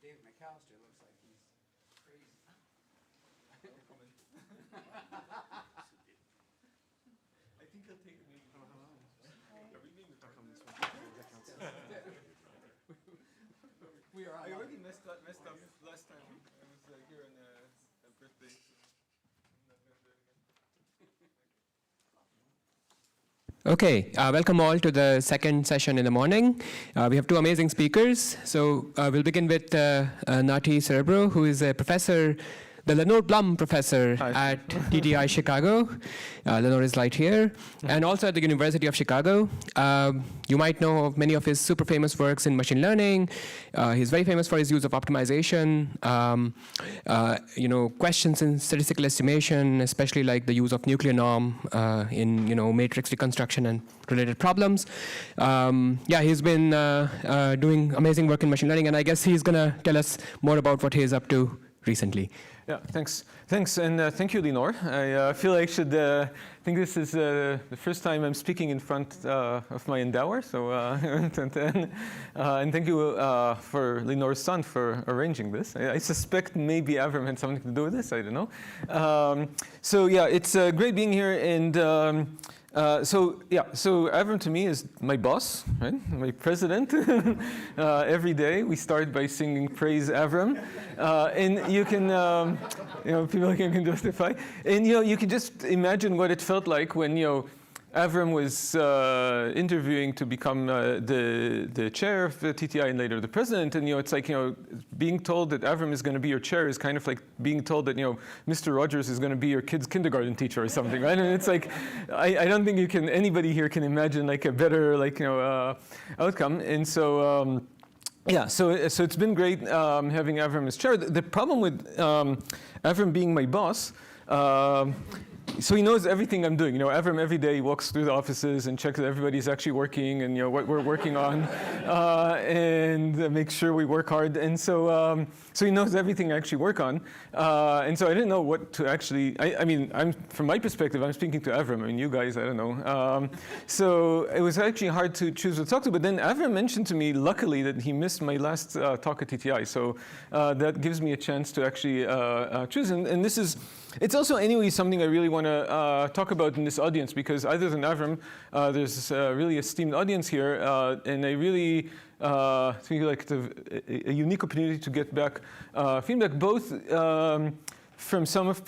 David McAllister looks like he's crazy. I think he'll take me. We are. I already messed up last time. I was here on a birthday. Okay, welcome all to the second session in the morning. We have two amazing speakers. So we'll begin with Nati Srebro, who is a professor, the Lenore Blum professor at TTI Chicago. Lenore is right here. And also at the University of Chicago. You might know of many of his super famous works in machine learning. He's very famous for his use of optimization, questions in statistical estimation, especially like the use of nuclear norm in matrix reconstruction and related problems. He's been doing amazing work in machine learning, and I guess he's going to tell us more about what he's up to recently. Yeah, thanks, and thank you, Lenore. I feel I should. I think this is the first time I'm speaking in front of my endower. So, and thank you for Lenore's son for arranging this. I suspect maybe Avram had something to do with this. I don't know. So yeah, it's great being here, and so Avram to me is my boss, right? My president. Every day we start by singing "Praise Avram," and you can, people can justify, and you can just imagine what it felt like when Avram was interviewing to become the chair of the TTI and later the president, and it's like being told that Avram is going to be your chair is kind of like being told that Mr. Rogers is going to be your kid's kindergarten teacher or something, right? And it's like I don't think anybody here can imagine like a better outcome, and so. So it's been great having Avram as chair. The problem with Avram being my boss. So he knows everything I'm doing. Avram every day walks through the offices and checks that everybody's actually working and what we're working on, and makes sure we work hard. And so he knows everything I actually work on. And so I didn't know what to actually. I'm from my perspective, I'm speaking to Avram. You guys, I don't know. So it was actually hard to choose what to talk to. But then Avram mentioned to me, luckily, that he missed my last talk at TTI. So that gives me a chance to actually choose. And this is. It's also anyway something I really want to talk about in this audience, because other than Avram, there's a really esteemed audience here, and I really think like it's a unique opportunity to get back feedback, both from some of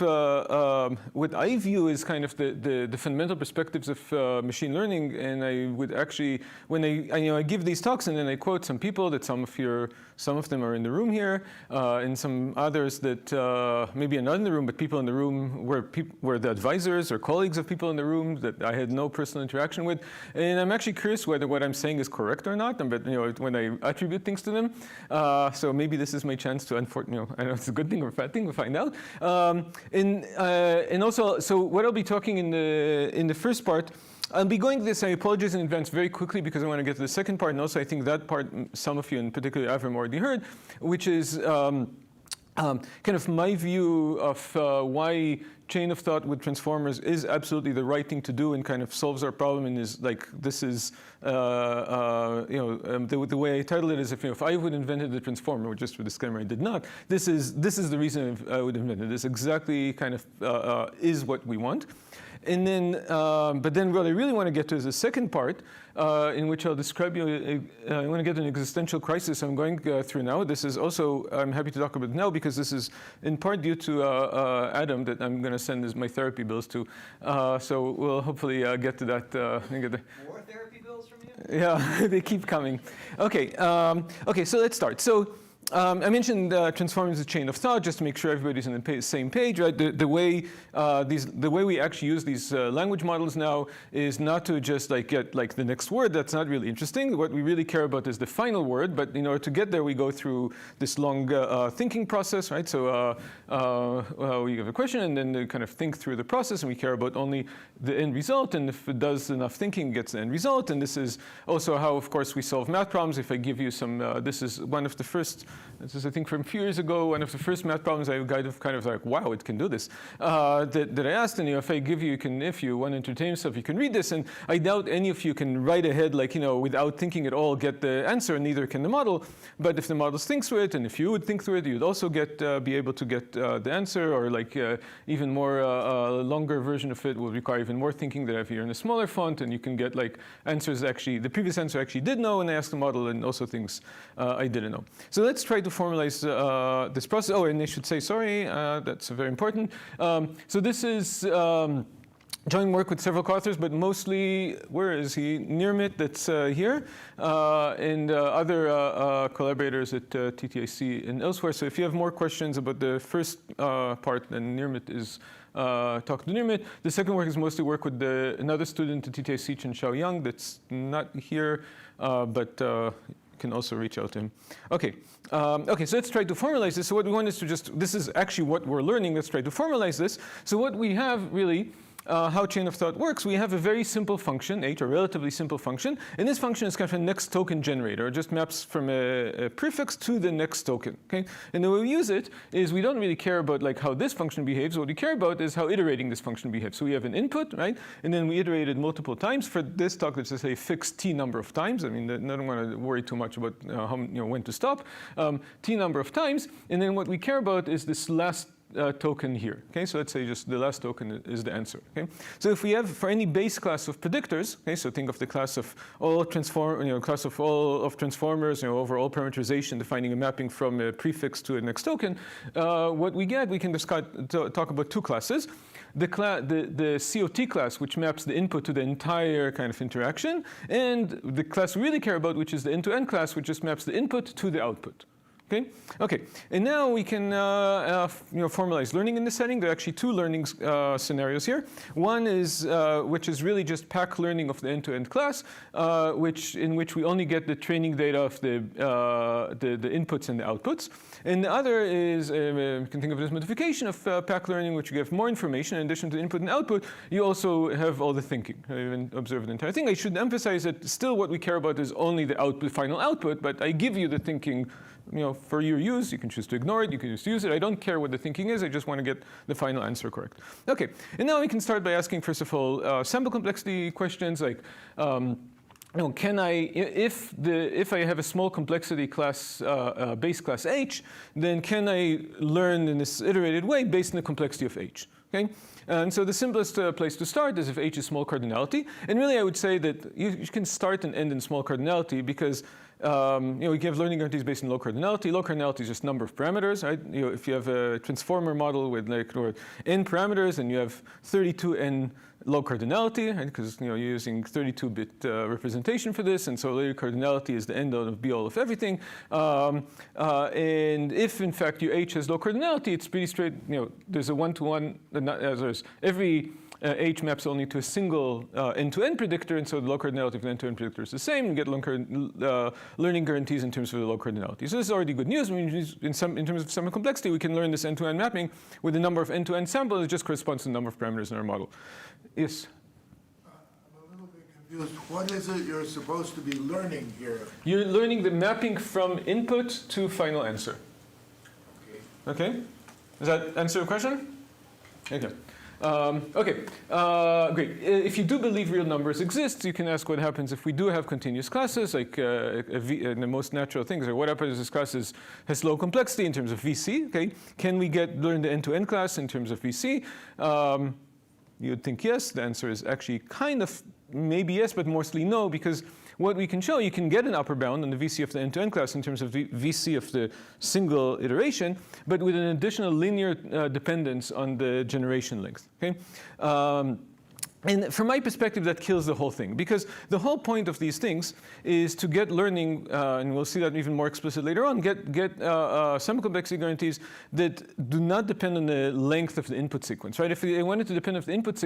what I view as kind of the fundamental perspectives of machine learning, and I would actually, when I give these talks and then I quote some people that some of them are in the room here, and some others that maybe are not in the room, but people in the room were the advisors or colleagues of people in the room that I had no personal interaction with, and I'm actually curious whether what I'm saying is correct or not. But when I attribute things to them, so maybe this is my chance to, I don't know if it's a good thing or a bad thing, we'll find out. And also, so what I'll be talking in the first part. I'll be going this, I apologize in advance, very quickly because I want to get to the second part, and also I think that part some of you, in particular Avram, already heard, which is kind of my view of why chain of thought with transformers is absolutely the right thing to do and kind of solves our problem, and is like, this is, the way I titled it is if I would have invented the transformer, or just for disclaimer, I did not, this is the reason I would have invented this. Exactly kind of is what we want. And then, but then what I really want to get to is the second part, in which I'll describe you. I want to get an existential crisis I'm going through now. This is also, I'm happy to talk about it now because this is in part due to Adam that I'm going to send my therapy bills to. So we'll hopefully get to that. More therapy bills from you? Yeah, they keep coming. Okay, so let's start. So. I mentioned transforming as a chain of thought just to make sure everybody's on the same page, right? The way we actually use these language models now is not to just get the next word. That's not really interesting. What we really care about is the final word. But in order to get there, we go through this long thinking process, right? So we have a question, and then they kind of think through the process, and we care about only the end result. And if it does enough thinking, it gets the end result. And this is also how, of course, we solve math problems. If I give you some, this is one of the first This is, I think, from a few years ago, one of the first math problems I kind of like, wow, it can do this. That I asked, and if I give you, if you want to entertain yourself, you can read this. And I doubt any of you can right ahead, like, without thinking at all, get the answer, and neither can the model. But if the model thinks through it, and if you would think through it, you'd also be able to get the answer, or like even more longer version of it will require even more thinking that if you're in a smaller font, and you can get like answers actually, the previous answer I actually did know, and I asked the model, and also things I didn't know. So let's try to formalize this process. Oh, and I should say, sorry, that's very important. So this is joint work with several co-authors, but mostly, where is he? Nirmit, that's here, and other collaborators at TTIC and elsewhere. So if you have more questions about the first part, then Nirmit is talk to Nirmit. The second work is mostly work with another student at TTIC, Chen Xiaoyang, that's not here, but can also reach out to him. Okay. Okay, so let's try to formalize this. So what we want is to this is actually what we're learning. Let's try to formalize this. So what we have really, how chain of thought works, we have a very simple function, h, a relatively simple function. And this function is kind of a next token generator. It just maps from a prefix to the next token. Okay? And the way we use it is we don't really care about like how this function behaves. What we care about is how iterating this function behaves. So we have an input, right? And then we iterate it multiple times. For this talk, let's just say fixed t number of times. I mean, I don't want to worry too much about when to stop. T number of times. And then what we care about is this last token here. Okay, so let's say just the last token is the answer. Okay, so if we have for any base class of predictors, okay, so think of the class of all transformers, over all parameterization, defining a mapping from a prefix to a next token. What we get, we can just talk about two classes. The COT class, which maps the input to the entire kind of interaction, and the class we really care about, which is the end-to-end class, which just maps the input to the output. Okay. Okay. And now we can formalize learning in this setting. There are actually two learning scenarios here. One is which is really just pack learning of the end-to-end class, in which we only get the training data of the inputs and the outputs. And the other is you can think of it as modification of pack learning, which you give more information in addition to input and output. You also have all the thinking. You even observe the entire thing. I should emphasize that still what we care about is only the output, final output. But I give you the thinking. For your use, you can choose to ignore it, you can just use it. I don't care what the thinking is, I just want to get the final answer correct. Okay, and now we can start by asking, first of all, sample complexity questions like, can I, if I have a small complexity class, base class h, then can I learn in this iterated way based on the complexity of h? Okay? And so the simplest place to start is if h is small cardinality. And really, I would say that you can start and end in small cardinality because we give learning guarantees based on low cardinality. Low cardinality is just number of parameters, right? If you have a transformer model with like n parameters and you have 32n low cardinality, right? Because you're using 32-bit representation for this, and so low cardinality is the end all of be-all of everything. And if in fact your h has low cardinality, it's pretty straight. There's a one-to-one. There's every h maps only to a single end-to-end predictor, and so the low cardinality of the end-to-end predictor is the same. You get learning guarantees in terms of the low cardinality. So this is already good news. I mean, in terms of sample complexity, we can learn this end-to-end mapping with the number of end-to-end samples. It just corresponds to the number of parameters in our model. Yes? I'm a little bit confused. What is it you're supposed to be learning here? You're learning the mapping from input to final answer. Okay. Okay? Does that answer your question? Okay. Great. If you do believe real numbers exist, you can ask what happens if we do have continuous classes, like the most natural things are what happens if this class has low complexity in terms of VC. Okay, can we learn the end-to-end class in terms of VC? You'd think yes. The answer is actually kind of maybe yes, but mostly no, because what we can show, you can get an upper bound on the VC of the end-to-end class in terms of the VC of the single iteration, but with an additional linear dependence on the generation length. Okay? And from my perspective, that kills the whole thing, because the whole point of these things is to get learning, and we'll see that even more explicit later on, get sample complexity guarantees that do not depend on the length of the input sequence, right? If I wanted to depend on the input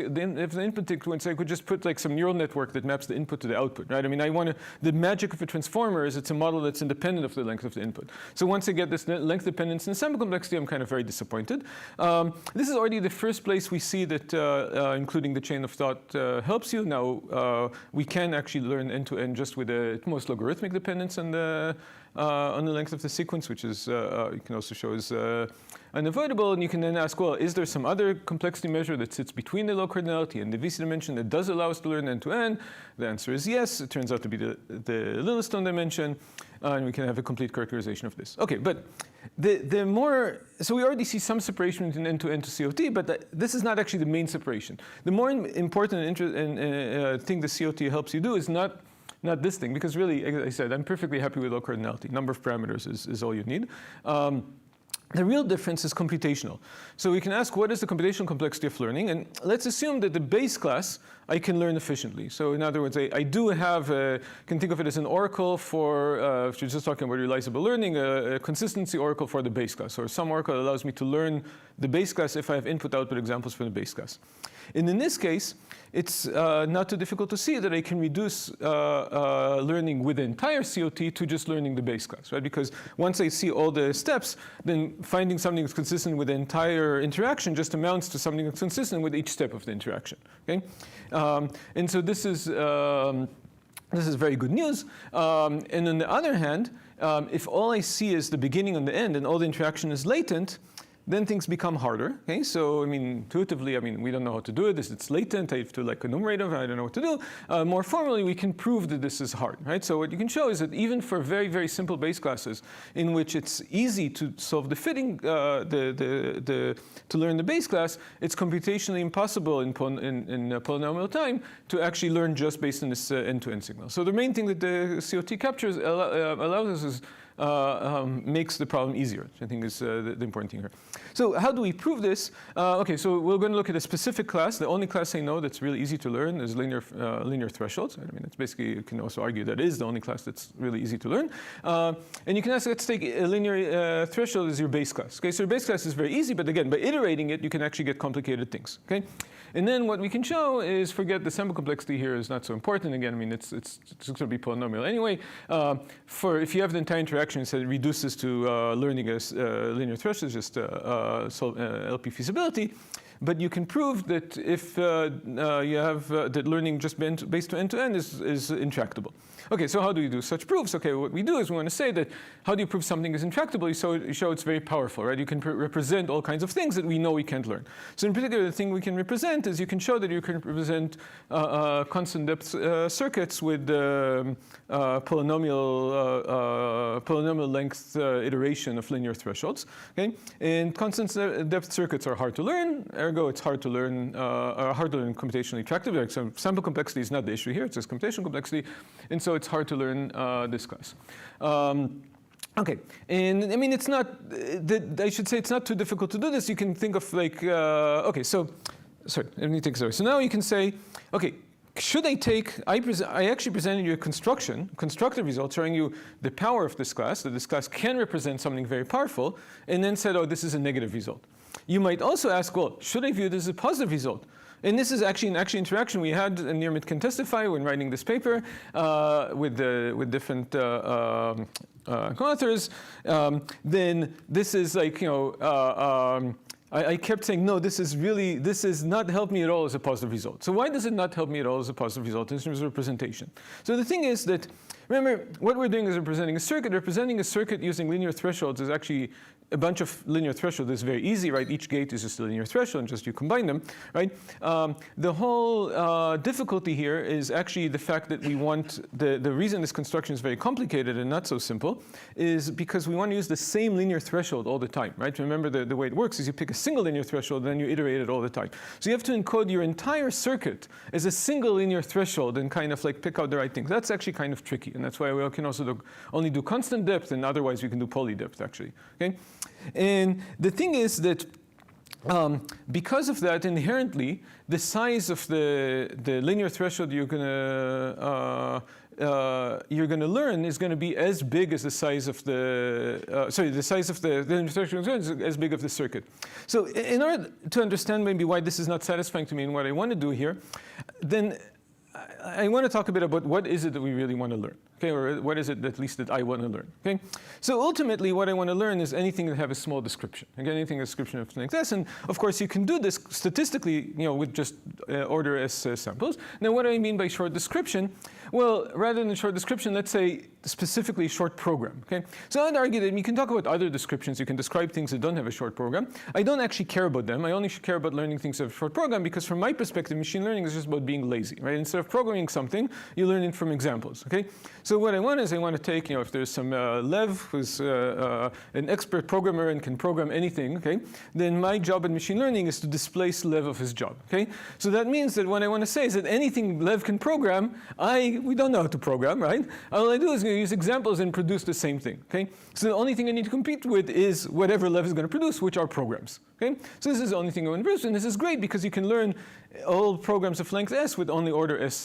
sequence, I could just put like some neural network that maps the input to the output, right? I mean, the magic of a transformer is it's a model that's independent of the length of the input. So once I get this length dependence in sample complexity, I'm kind of very disappointed. This is already the first place we see that, including the chain of thought, thought helps you. Now we can actually learn end-to-end just with the most logarithmic dependence on the length of the sequence, which is you can also show is unavoidable. And you can then ask, well, is there some other complexity measure that sits between the low cardinality and the VC dimension that does allow us to learn end-to-end? The answer is yes. It turns out to be the Lillestone dimension, and we can have a complete characterization of this. Okay, but the more, so we already see some separation between end-to-end to COT, but this is not actually the main separation. The more important thing the COT helps you do is not this thing, because really, as I said, I'm perfectly happy with low cardinality. Number of parameters is all you need. The real difference is computational. So we can ask, what is the computational complexity of learning? And let's assume that the base class I can learn efficiently. So in other words, I do have, can think of it as an oracle for, if you're just talking about realizable learning, a consistency oracle for the base class, or some oracle that allows me to learn the base class if I have input-output examples for the base class. And in this case, it's not too difficult to see that I can reduce learning with the entire COT to just learning the base class, right? Because once I see all the steps, then finding something that's consistent with the entire interaction just amounts to something that's consistent with each step of the interaction, okay? And so this is very good news. And on the other hand, if all I see is the beginning and the end and all the interaction is latent, then things become harder, okay? So, I mean, intuitively, I mean, we don't know how to do it. It's latent. I have to like enumerate them. I don't know what to do. More formally, we can prove that this is hard, right? So what you can show is that even for very, very simple base classes in which it's easy to solve the fitting, to learn the base class, it's computationally impossible in polynomial time to actually learn just based on this end-to-end signal. So the main thing that the COT captures allows us is makes the problem easier, which I think is the important thing here. So how do we prove this? Okay, so we're going to look at a specific class. The only class I know that's really easy to learn is linear thresholds. I mean, it's basically, you can also argue that is the only class that's really easy to learn. And you can ask, let's take a linear threshold as your base class. Okay, so your base class is very easy, but again, by iterating it, you can actually get complicated things. Okay, and then what we can show is, forget the sample complexity here is not so important. Again, I mean, it's going to be polynomial anyway. For if you have the entire interaction, so it reduces to learning as linear thresholds, just LP feasibility. But you can prove that if you have that learning just based on end-to-end is intractable. Okay, so how do you do such proofs? Okay, what we do is we want to say that how do you prove something is intractable? You show it's very powerful, right? You can represent all kinds of things that we know we can't learn. So in particular, the thing we can represent is you can show that you can represent constant depth circuits with polynomial length iteration of linear thresholds. Okay, and constant depth circuits are hard to learn. Ergo, it's hard to learn computationally attractive. Like, so sample complexity is not the issue here. It's just computational complexity, and so it's hard to learn this class. Okay, and I mean, it's not, I should say it's not too difficult to do this. You can think of like, okay, so, sorry, let me take sorry. So now you can say, okay, should I take, I actually presented you a constructive result showing you the power of this class, that this class can represent something very powerful, and then said, oh, this is a negative result. You might also ask, well, should I view this as a positive result? And this is actually an interaction we had, and Nirmit can testify when writing this paper with different co-authors. Then this is like, you know, I kept saying, no, this is not help me at all as a positive result. So why does it not help me at all as a positive result in terms of representation? So the thing is that, remember, what we're doing is representing a circuit. Representing a circuit using linear thresholds is actually a bunch of linear thresholds. It's very easy, right? Each gate is just a linear threshold, and just you combine them, right? The whole difficulty here is actually the fact that we want, the reason this construction is very complicated and not so simple is because we want to use the same linear threshold all the time, right? Remember, the way it works is you pick a single linear threshold, and then you iterate it all the time. So you have to encode your entire circuit as a single linear threshold and kind of like pick out the right things. That's actually kind of tricky, and that's why we can also only do constant depth, and otherwise we can do poly depth, actually, okay? And the thing is that because of that, inherently, the size of the linear threshold you're gonna learn is going to be as big as the size of the size of the linear threshold is as big of the circuit. So in order to understand maybe why this is not satisfying to me and what I want to do here, then I want to talk a bit about what is it that we really want to learn. Okay, or what is it at least that I want to learn? Okay, so ultimately what I want to learn is anything that have a small description. Again, anything a description of length S, and of course you can do this statistically, with just order S samples. Now, what do I mean by short description? Well, rather than short description, let's say specifically short program. Okay, so I'd argue that you can talk about other descriptions. You can describe things that don't have a short program. I don't actually care about them. I only care about learning things that have a short program because, from my perspective, machine learning is just about being lazy, right? Instead of programming something, you learn it from examples. Okay, so what I want is I want to take, if there's some Lev who's an expert programmer and can program anything, okay, then my job in machine learning is to displace Lev of his job. Okay, so that means that what I want to say is that anything Lev can program, we don't know how to program, right? All I do is use examples and produce the same thing. Okay, so the only thing I need to compete with is whatever Lev is going to produce, which are programs. Okay, so this is the only thing I want to produce, and this is great because you can learn all programs of length S with only order S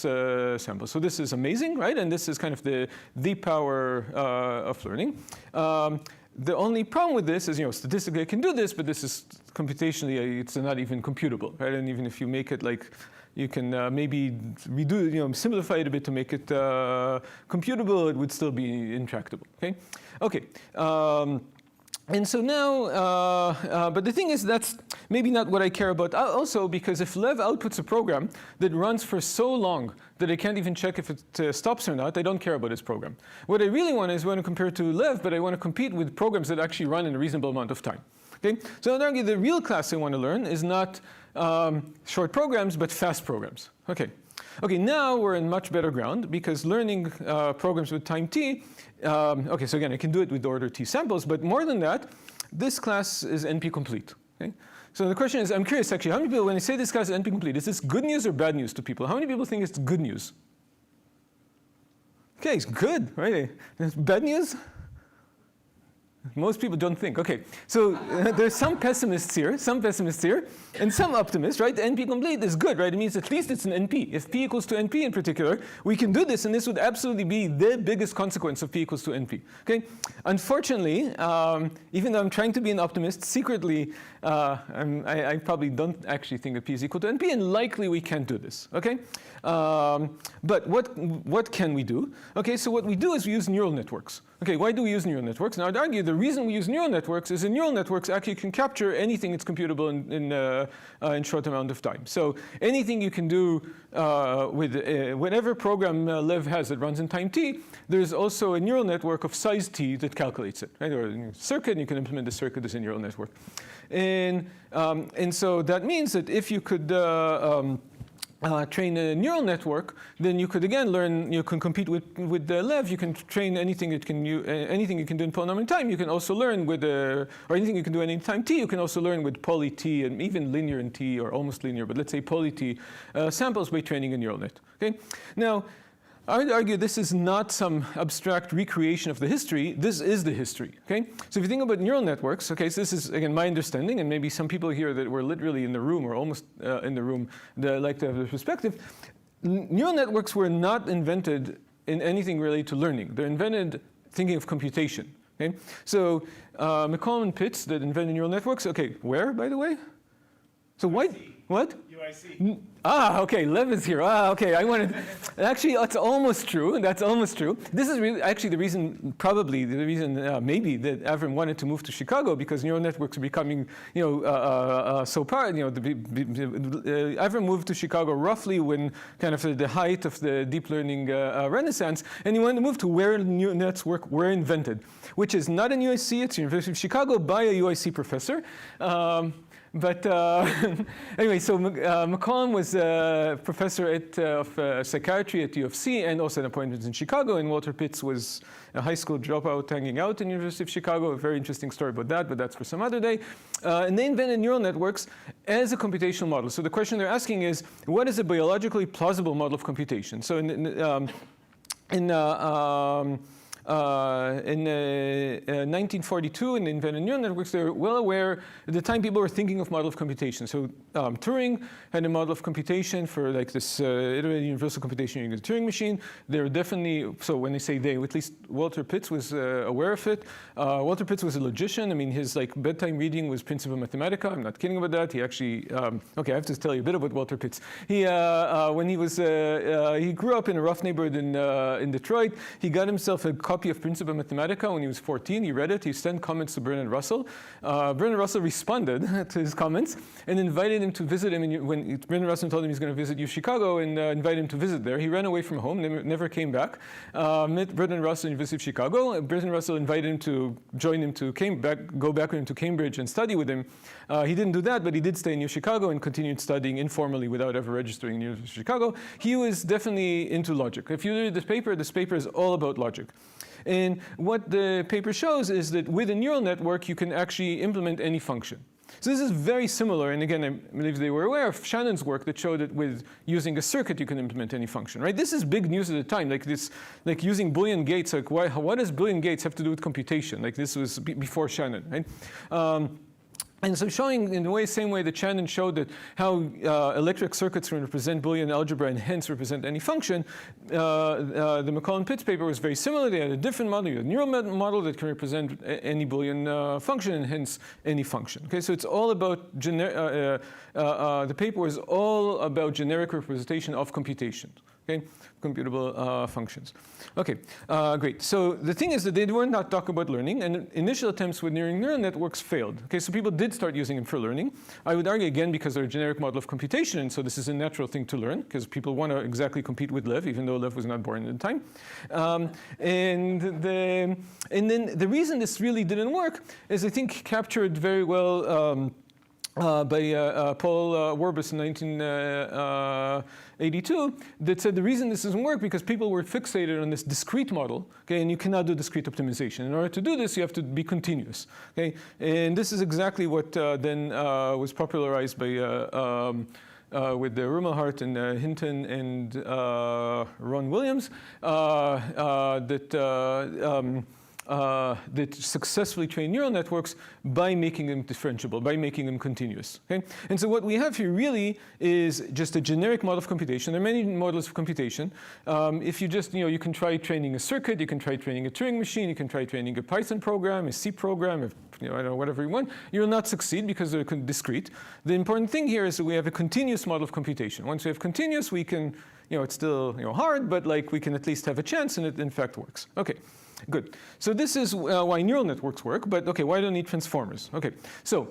samples. So this is amazing, right? And this is kind of the power of learning. The only problem with this is, statistically I can do this, but this is computationally, it's not even computable, right? And even if you make it like, you can maybe redo, simplify it a bit to make it computable, it would still be intractable, okay? Okay. And so now, but the thing is, that's maybe not what I care about also, because if Lev outputs a program that runs for so long that I can't even check if it stops or not, I don't care about this program. What I really want is I want to compare to Lev, but I want to compete with programs that actually run in a reasonable amount of time. Okay? So I'd argue the real class I want to learn is not short programs, but fast programs. Okay. Okay, now we're in much better ground because learning programs with time t, okay, so again, I can do it with order t samples, but more than that, this class is NP complete. Okay? So the question is, I'm curious actually, how many people, when I say this class is NP complete, is this good news or bad news to people? How many people think it's good news? Okay, it's good, right? It's bad news? Most people don't think. Okay, so there's some pessimists here, and some optimists, right? The NP complete is good, right? It means at least it's an NP. If P equals to NP in particular, we can do this, and this would absolutely be the biggest consequence of P equals to NP. Okay? Unfortunately, even though I'm trying to be an optimist, secretly, I probably don't actually think that P is equal to NP, and likely we can't do this. Okay? But what can we do? Okay, so what we do is we use neural networks. Okay, why do we use neural networks? Now, I'd argue the reason we use neural networks is in neural networks actually can capture anything that's computable in short amount of time. So anything you can do with whatever program Lev has that runs in time t, there's also a neural network of size t that calculates it, right? Or a circuit, and you can implement the circuit as a neural network. And so that means that if you could train a neural network, then you could again learn. You can compete with the Lev. You can train anything that can anything you can do in polynomial time. You can also learn with or anything you can do in any time t. You can also learn with poly t and even linear in t or almost linear, but let's say poly t samples by training a neural net. Okay. Now, I would argue this is not some abstract recreation of the history. This is the history. Okay. So if you think about neural networks, okay, so this is again my understanding, and maybe some people here that were literally in the room or almost in the room that like to have the perspective. Neural networks were not invented in anything related to learning. They're invented thinking of computation. Okay. So McCollum and Pitts that invented neural networks. Okay, where by the way? So why? What? UIC. Okay, Lev is here. Okay, I wanted, actually, that's almost true. That's almost true. This is really actually the reason, probably the reason, maybe that Avram wanted to move to Chicago because neural networks are becoming, so part. Avram moved to Chicago roughly when kind of the height of the deep learning renaissance, and he wanted to move to where neural networks were invented, which is not in UIC. It's University of Chicago by a UIC professor. But anyway, so McCollum was a professor of psychiatry at U of C and also an appointment in Chicago, and Walter Pitts was a high school dropout hanging out in University of Chicago. A very interesting story about that, but that's for some other day. And they invented neural networks as a computational model. So the question they're asking is, what is a biologically plausible model of computation? So in 1942 and invented neural networks, they were well aware at the time people were thinking of model of computation. So Turing had a model of computation for like this iterated universal computation using the Turing machine. They were definitely, so when they say they, at least Walter Pitts was aware of it. Walter Pitts was a logician. I mean, his like bedtime reading was Principia Mathematica. I'm not kidding about that. He actually, okay, I have to tell you a bit about Walter Pitts. He, when he was, he grew up in a rough neighborhood in Detroit. He got himself a copy of Principia Mathematica when he was 14. He read it. He sent comments to Bernard Russell. Bernard Russell responded to his comments and invited him to visit him. When Bernard Russell told him he's going to visit U Chicago and invited him to visit there, he ran away from home, never came back. Met Bernard Russell at the University of Chicago. Bernard Russell invited him to join him to go back with him to Cambridge and study with him. He didn't do that, but he did stay in U Chicago and continued studying informally without ever registering in the University of Chicago. He was definitely into logic. If you read this paper is all about logic. And what the paper shows is that with a neural network, you can actually implement any function. So this is very similar, and again, I believe they were aware of Shannon's work that showed that with using a circuit, you can implement any function, right? This is big news at the time, like this, like using Boolean gates, like what does Boolean gates have to do with computation? Like this was before Shannon, right? And so showing in the same way that Shannon showed that how electric circuits can represent Boolean algebra and hence represent any function, the McCollum-Pitts paper was very similar. They had a different model, a neural model that can represent any Boolean function and hence any function. Okay, so it's all about, the paper was all about generic representation of computation. Okay, computable functions. Okay, great. So the thing is that they were not talking about learning, and initial attempts with neural networks failed. Okay, so people did start using them for learning. I would argue again because they're a generic model of computation, and so this is a natural thing to learn because people want to exactly compete with Lev, even though Lev was not born at the time. And then the reason this really didn't work is I think captured very well. By Paul Worbis in 1982 that said the reason this doesn't work because people were fixated on this discrete model, okay, and you cannot do discrete optimization. In order to do this, you have to be continuous, okay? And this is exactly what then was popularized by with Rumelhart and Hinton and Ron Williams that successfully train neural networks by making them differentiable, by making them continuous. Okay? And so what we have here really is just a generic model of computation. There are many models of computation. If you just, you can try training a circuit, you can try training a Turing machine, you can try training a Python program, a C program, I don't know, whatever you want. You will not succeed because they're discrete. The important thing here is that we have a continuous model of computation. Once we have continuous, we can, it's still hard, but like we can at least have a chance, and it in fact works. Okay. Good. So this is why neural networks work, but okay, why don't need transformers? Okay, so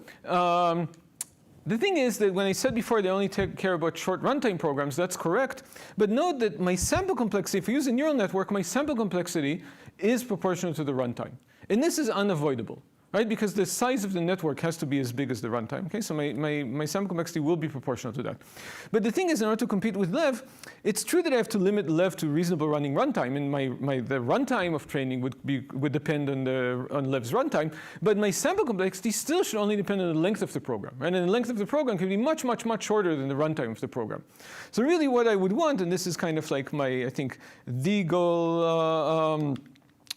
the thing is that when I said before they only care about short runtime programs, that's correct. But note that my sample complexity, if I use a neural network, my sample complexity is proportional to the runtime. And this is unavoidable, right? Because the size of the network has to be as big as the runtime. Okay, so my sample complexity will be proportional to that. But the thing is, in order to compete with Lev, it's true that I have to limit Lev to reasonable running runtime, and the runtime of training would depend on Lev's runtime. But my sample complexity still should only depend on the length of the program, right? And the length of the program can be much, much, much shorter than the runtime of the program. So really, what I would want, and this is kind of like I think, the goal.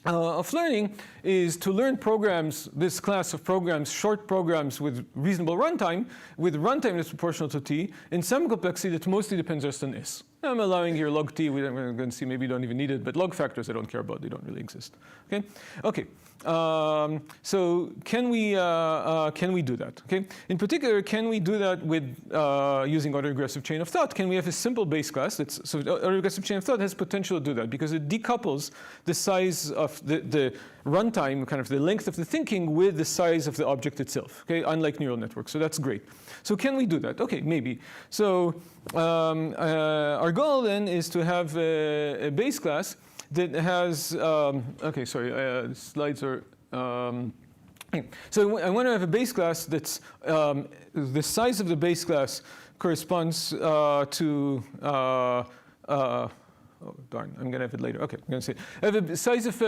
Of learning is to learn programs, this class of programs, short programs with reasonable runtime, with runtime that's proportional to t, and sample complexity that mostly depends just on S. I'm allowing here log t. We're going to see maybe you don't even need it, but log factors I don't care about. They don't really exist. Okay. Okay. So can we do that? Okay. In particular, can we do that with using autoregressive chain of thought? Can we have a simple base class so autoregressive chain of thought has potential to do that because it decouples the size of the runtime, kind of the length of the thinking, with the size of the object itself. Okay. Unlike neural networks. So that's great. So can we do that? Okay, maybe. So our goal then is to have a base class that has, okay, sorry, the slides are, so I want to have a base class that's, the size of the base class corresponds to, Oh, darn, I'm going to have it later. Okay, I'm going to say I have a size of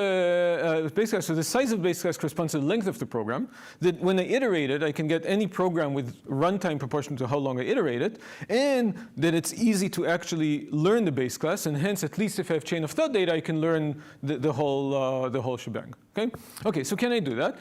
base class. So the size of base class corresponds to the length of the program. That when I iterate it, I can get any program with runtime proportional to how long I iterate it, and that it's easy to actually learn the base class, and hence, at least if I have chain of thought data, I can learn the whole shebang. Okay? Okay, so can I do that?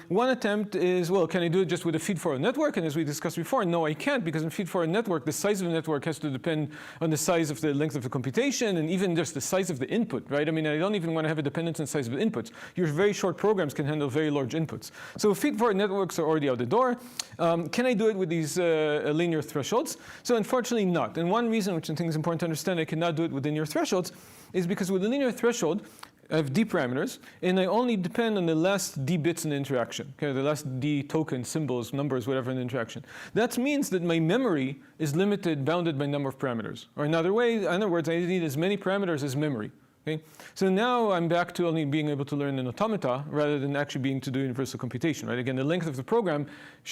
One attempt is, well, can I do it just with a feed-forward network? And as we discussed before, no, I can't, because in feed-forward network, the size of the network has to depend on the size of the length of the computation, and even just the size of the input, right? I mean, I don't even want to have a dependence on the size of the inputs. Your very short programs can handle very large inputs. So feed-forward networks are already out the door. Can I do it with these linear thresholds? So unfortunately not. And one reason, which I think is important to understand, I cannot do it with linear thresholds, is because with a linear threshold, I have d parameters, and I only depend on the last d bits in the interaction, okay, the last d tokens, symbols, numbers, whatever in the interaction. That means that my memory is limited, bounded by number of parameters. Or in other words, I need as many parameters as memory. Okay? So now I'm back to only being able to learn an automata rather than actually being to do universal computation. Right? Again, the length of the program,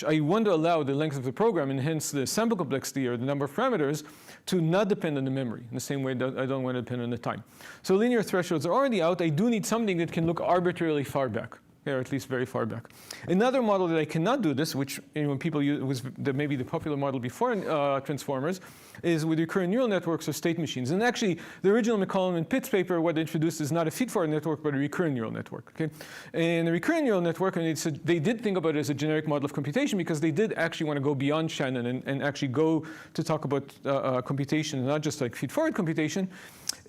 I want to allow the length of the program, and hence the sample complexity or the number of parameters, to not depend on the memory in the same way that I don't want to depend on the time. So linear thresholds are already out. I do need something that can look arbitrarily far back, or at least very far back. Another model that I cannot do this, which people use, was maybe the popular model before transformers, is with recurrent neural networks or state machines. And actually, the original McCollum and Pitts paper, what they introduced is not a feed-forward network, but a recurrent neural network. Okay? And the recurrent neural network, and they did think about it as a generic model of computation, because they did actually want to go beyond Shannon and actually go to talk about computation, not just like feed-forward computation.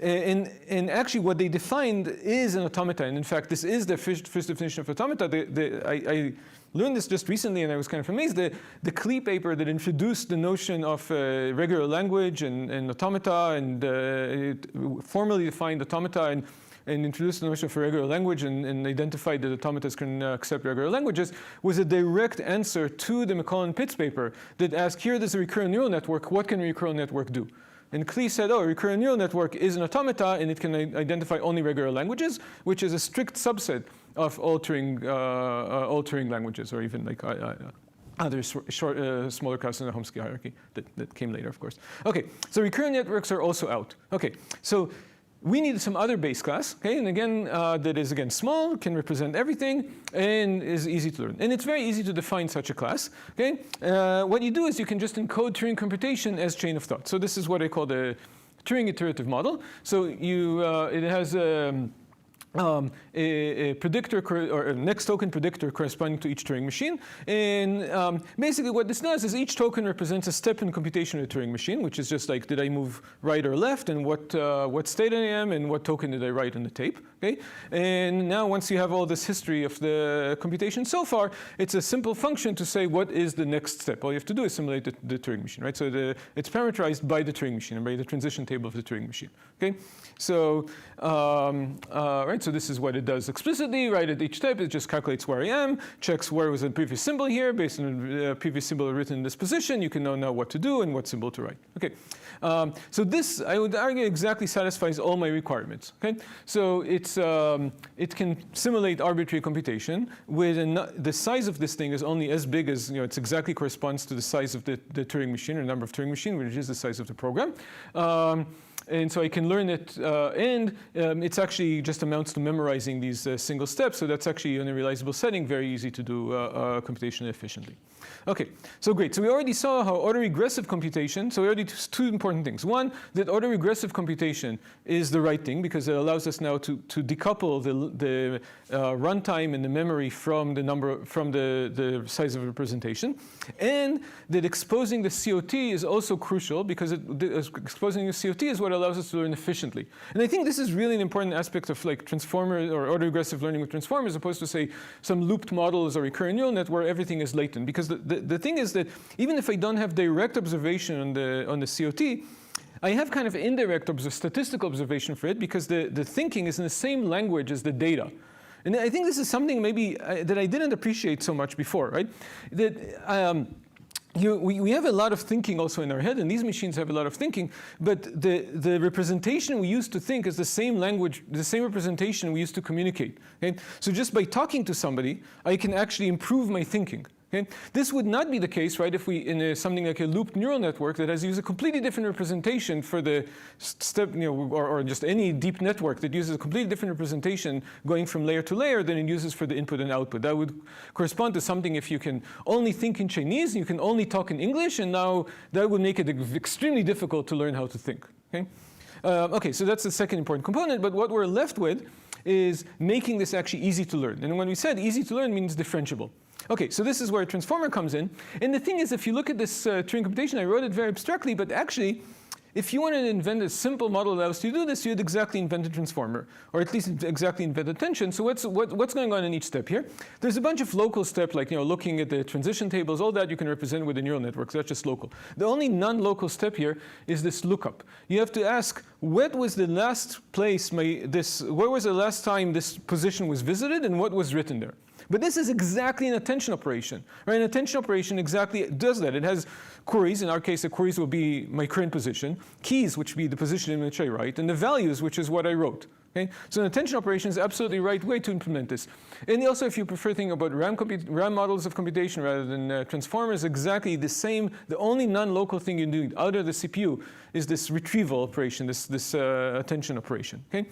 And actually, what they defined is an automata. And in fact, this is the first definition of automata. I learned this just recently, and I was kind of amazed. The Klee paper that introduced the notion of regular language and automata, and it formally defined automata, and introduced the notion of a regular language, and identified that automatas can accept regular languages, was a direct answer to the McCollum-Pitts paper that asked, here there's a recurrent neural network, what can a recurrent network do? And Klee said, oh, a recurrent neural network is an automata, and it can identify only regular languages, which is a strict subset of altering languages, or even like other smaller classes in the Chomsky hierarchy that came later, of course. Okay, so recurrent networks are also out. Okay, so we need some other base class, okay, and again, that is again small, can represent everything, and is easy to learn. And it's very easy to define such a class, okay? What you do is you can just encode Turing computation as chain of thought. So this is what I call the Turing iterative model. So it has a predictor or a next token predictor corresponding to each Turing machine. And basically what this does is each token represents a step in computation of the Turing machine, which is just like, did I move right or left, and what state I am, and what token did I write on the tape. Okay? And now once you have all this history of the computation so far, it's a simple function to say what is the next step. All you have to do is simulate the Turing machine, right? So it's parameterized by the Turing machine and by the transition table of the Turing machine. Okay? So, right, so this is what it does explicitly, right? At each step, it just calculates where I am, checks where was the previous symbol here, based on the previous symbol written in this position. You can know now what to do and what symbol to write. Okay. So this, I would argue, exactly satisfies all my requirements. Okay. So it can simulate arbitrary computation with the size of this thing is only as big as, it exactly corresponds to the size of the Turing machine, or number of Turing machine, which is the size of the program. And so I can learn it, and it's actually just amounts to memorizing these single steps. So that's actually, in a realizable setting, very easy to do computation efficiently. Okay, so great. So we already saw how autoregressive computation, so we already two important things. One, that autoregressive computation is the right thing, because it allows us now to decouple the runtime and the memory from the size of representation. And that exposing the COT is also crucial, because exposing the COT is what allows us to learn efficiently. And I think this is really an important aspect of like transformer or autoregressive learning with transformers, as opposed to say some looped models or recurrent neural net where everything is latent. Because the thing is that even if I don't have direct observation on the COT, I have kind of indirect statistical observation for it, because the thinking is in the same language as the data. And I think this is something maybe that I didn't appreciate so much before, right? That we have a lot of thinking also in our head, and these machines have a lot of thinking, but the representation we use to think is the same language, the same representation we use to communicate. Okay? So just by talking to somebody, I can actually improve my thinking. Okay? This would not be the case, right, if we, in something like a looped neural network that has used a completely different representation for the step, or just any deep network that uses a completely different representation going from layer to layer than it uses for the input and output. That would correspond to something if you can only think in Chinese, you can only talk in English, and now that would make it extremely difficult to learn how to think. Okay? Okay, so that's the second important component, but what we're left with is making this actually easy to learn. And when we said easy to learn means differentiable. Okay, so this is where a transformer comes in. And the thing is, if you look at this Turing computation, I wrote it very abstractly, but actually, if you wanted to invent a simple model that allows you to do this, you'd exactly invent a transformer, or at least exactly invent attention. So what's going on in each step here? There's a bunch of local steps, like looking at the transition tables, all that you can represent with a neural network. So that's just local. The only non-local step here is this lookup. You have to ask, what was the last place where was the last time this position was visited, and what was written there? But this is exactly an attention operation, right? An attention operation exactly does that. It has queries. In our case, the queries will be my current position, keys, which will be the position in which I write, and the values, which is what I wrote. Okay? So an attention operation is the absolutely right way to implement this. And also, if you prefer thinking about RAM models of computation rather than transformers, exactly the same. The only non-local thing you do out of the CPU is this retrieval operation, this attention operation. Okay?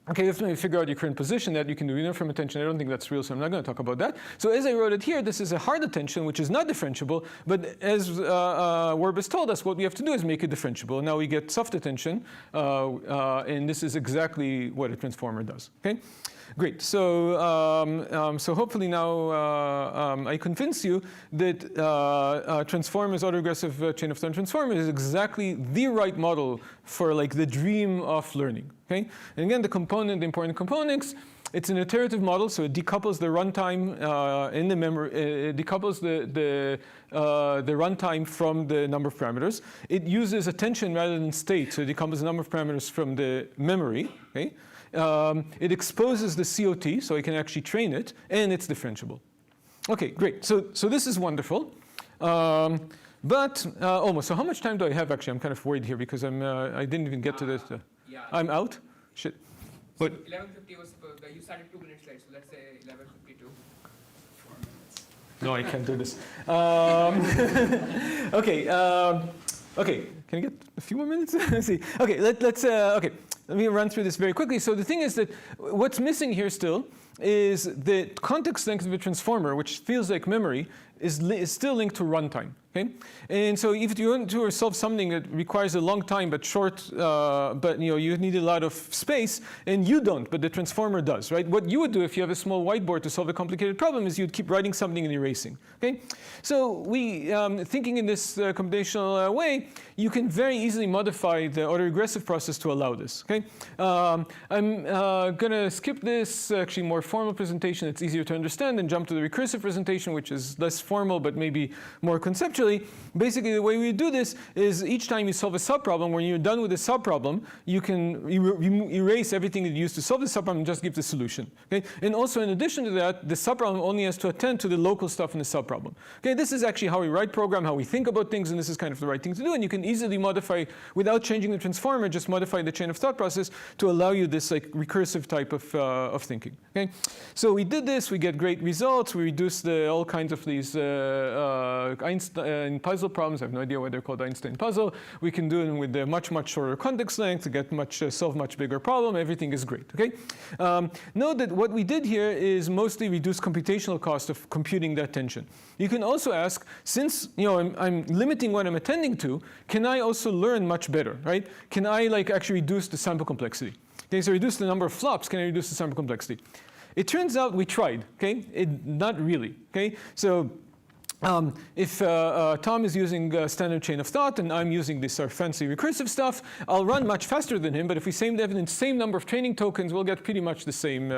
Okay, you have to figure out your current position. That you can do uniform attention. I don't think that's real, so I'm not going to talk about that. So as I wrote it here, this is a hard attention, which is not differentiable. But as Werbis told us, what we have to do is make it differentiable. Now we get soft attention, and this is exactly what a transformer does. Okay, great. So so hopefully now I convince you that transformers, autoregressive chain of thought transformer, is exactly the right model for like the dream of learning. Okay? And again, the important components, it's an iterative model, so it decouples the runtime in the memory, it decouples the runtime from the number of parameters. It uses attention rather than state, so it decouples the number of parameters from the memory. Okay? It exposes the COT, so I can actually train it, and it's differentiable. Okay, great. So this is wonderful. But almost. So how much time do I have? Actually, I'm kind of worried here because I didn't even get to this. Yeah. I'm out? Shit. So But 11:50 was supposed. You started 2 minutes late, so let's say 11:52. 4 minutes. no, I can't do this. Okay. Okay. Can I get a few more minutes? Let's see. Okay. Let's. Okay. Let me run through this very quickly. So the thing is that what's missing here still is the context length of a transformer, which feels like memory, is still linked to runtime. Okay? And so if you want to solve something that requires a long time but short, but you need a lot of space, and you don't, but the transformer does, right? What you would do if you have a small whiteboard to solve a complicated problem is you'd keep writing something and erasing. Okay? So we, thinking in this computational way, you can very easily modify the autoregressive process to allow this. Okay? I'm going to skip this actually more formal presentation. It's easier to understand and jump to the recursive presentation, which is less formal but maybe more conceptual. Basically, the way we do this is each time you solve a subproblem, when you're done with the subproblem, you can erase everything that you used to solve the subproblem and just give the solution. Okay? And also, in addition to that, the subproblem only has to attend to the local stuff in the subproblem. Okay? This is actually how we write program, how we think about things, and this is kind of the right thing to do. And you can easily modify, without changing the transformer, just modify the chain of thought process to allow you this like recursive type of thinking. Okay? So we did this. We get great results. We reduce all kinds of these Einstein puzzle problems. I have no idea why they're called Einstein puzzle. We can do them with a much shorter context length to get solve much bigger problem. Everything is great. Okay. Note that what we did here is mostly reduce computational cost of computing the attention. You can also ask, since I'm limiting what I'm attending to, can I also learn much better? Right? Can I actually reduce the sample complexity? Okay. So reduce the number of flops. Can I reduce the sample complexity? It turns out we tried. Okay. Not really. Okay. So if Tom is using a standard chain of thought and I'm using this fancy recursive stuff, I'll run much faster than him, but if we have the same number of training tokens, we'll get pretty much the same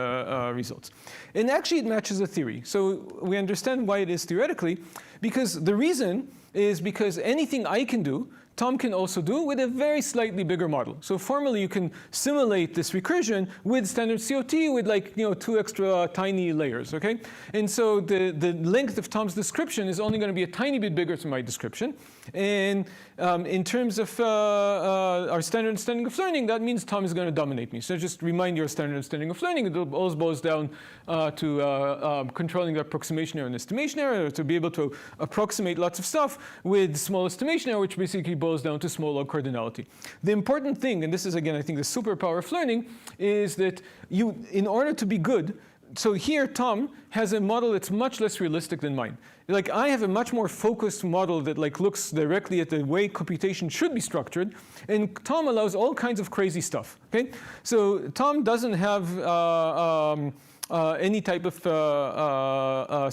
results. And actually, it matches the theory. So we understand why it is theoretically, because the reason is because anything I can do, Tom can also do with a very slightly bigger model. So formally, you can simulate this recursion with standard COT with like 2 extra tiny layers, okay? And so the length of Tom's description is only going to be a tiny bit bigger than my description. And in terms of our standard understanding of learning, that means Tom is going to dominate me. So just remind your standard understanding of learning. It always boils down to controlling the approximation error and estimation error, to be able to approximate lots of stuff with small estimation error, which basically boils down to small log cardinality. The important thing, and this is again, I think, the superpower of learning, is that you, in order to be good, so here Tom has a model that's much less realistic than mine. Like I have a much more focused model that like looks directly at the way computation should be structured, and Tom allows all kinds of crazy stuff. Okay, so Tom doesn't have any type of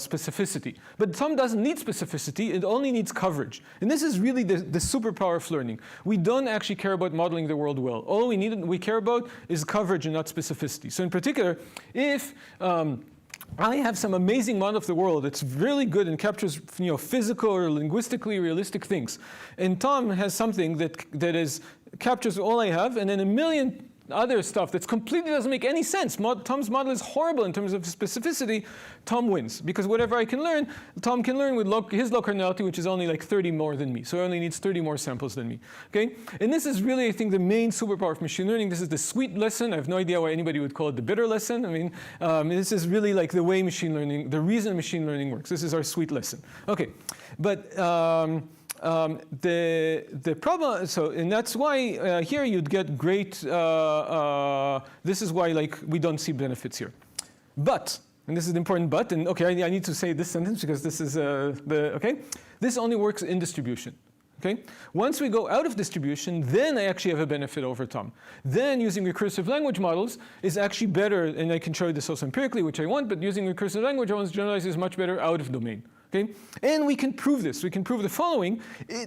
specificity. But Tom doesn't need specificity, it only needs coverage. And this is really the superpower of learning. We don't actually care about modeling the world well. All we care about is coverage and not specificity. So in particular, if I have some amazing model of the world that's really good and captures physical or linguistically realistic things, and Tom has something that captures all I have, and then a million other stuff that completely doesn't make any sense. Tom's model is horrible in terms of specificity. Tom wins, because whatever I can learn, Tom can learn with his log cardinality, which is only like 30 more than me. So he only needs 30 more samples than me. Okay? And this is really, I think, the main superpower of machine learning. This is the sweet lesson. I have no idea why anybody would call it the bitter lesson. I mean, this is really like the way machine learning, the reason machine learning works. This is our sweet lesson. Okay, but the problem, so, and that's why here you'd get great, this is why like we don't see benefits here. But, and this is the important but, and okay, I need to say this sentence because this is this only works in distribution. Okay? Once we go out of distribution, then I actually have a benefit over Tom. Then using recursive language models is actually better, and I can show you this also empirically, which I want, but using recursive language models generalized is much better out of domain. Okay? And we can prove this. We can prove the following.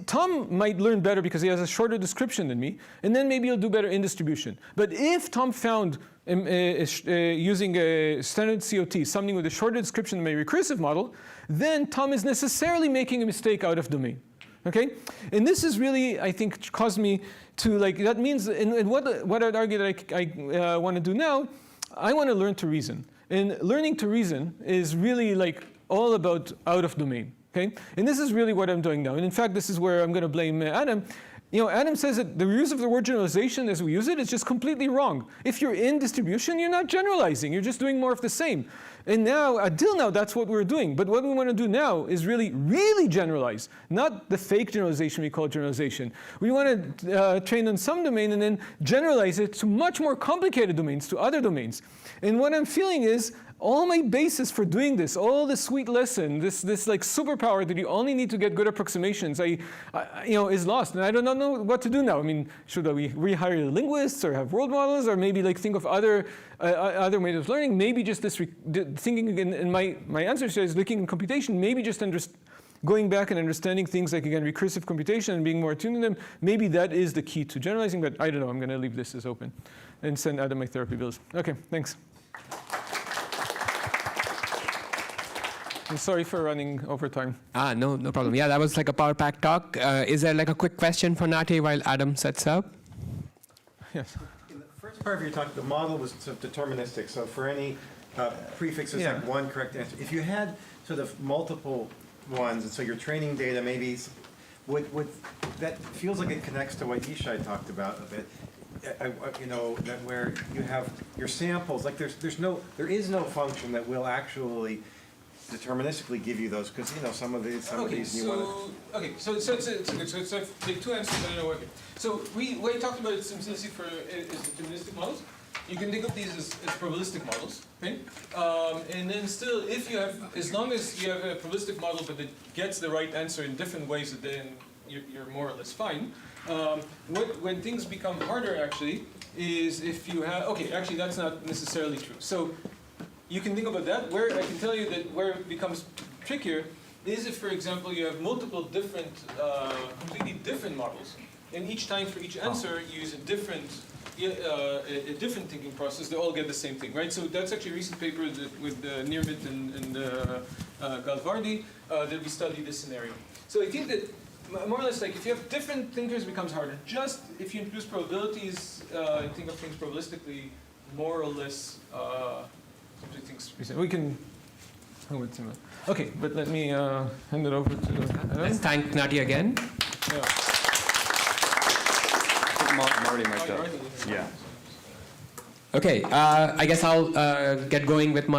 Tom might learn better because he has a shorter description than me, and then maybe he'll do better in distribution. But if Tom found using a standard COT something with a shorter description than my recursive model, then Tom is necessarily making a mistake out of domain. Okay? And this is really, I think, caused me to like, that means, and what I'd argue that I want to do now, I want to learn to reason. And learning to reason is really like all about out of domain. Okay? And this is really what I'm doing now. And in fact, this is where I'm going to blame Adam. Adam says that the use of the word generalization as we use it is just completely wrong. If you're in distribution, you're not generalizing. You're just doing more of the same. And now, until now, that's what we're doing. But what we want to do now is really, really generalize. Not the fake generalization we call generalization. We want to train on some domain and then generalize it to much more complicated domains, to other domains. And what I'm feeling is, all my basis for doing this, all the sweet lesson, this like superpower that you only need to get good approximations, is lost. And I don't know what to do now. I mean, should we rehire linguists or have world models, or maybe like think of other ways of learning? Maybe just this thinking again. And my answer is looking in computation. Maybe just going back and understanding things like again recursive computation and being more attuned to them. Maybe that is the key to generalizing. But I don't know. I'm going to leave this as open and send Adam my therapy bills. Okay, thanks. I'm sorry for running over time. No problem. Yeah, that was like a power pack talk. Is there like a quick question for Nati while Adam sets up? Yes. In the first part of your talk, the model was sort of deterministic. So for any prefix, there's Yeah. like one correct answer. If you had sort of multiple ones, and so your training data maybe would that feels like it connects to what Yishai talked about a bit. That where you have your samples, like there is no function that will actually deterministically give you those, because some of these you want to. Okay, so it's good. So I take two answers, but I don't know. Okay. So we talked about simplicity is deterministic models. You can think of these as probabilistic models, okay? And then still, if you have, as long as you have a probabilistic model, but it gets the right answer in different ways, then you're more or less fine. When things become harder, actually, is if you have. Okay, actually, that's not necessarily true. So. You can think about that. Where I can tell you that where it becomes trickier is if, for example, you have multiple different, completely different models, and each time for each answer you use a different thinking process. They all get the same thing, right? So that's actually a recent paper with Nirmit and Galvardi that we studied this scenario. So I think that more or less, like if you have different thinkers, it becomes harder. Just if you introduce probabilities and think of things probabilistically, more or less, things. We can. Okay, but let me hand it over to Adam. Let's thank Nati again. Yeah. Marty might go. Marty. Yeah. Okay, I guess I'll get going with my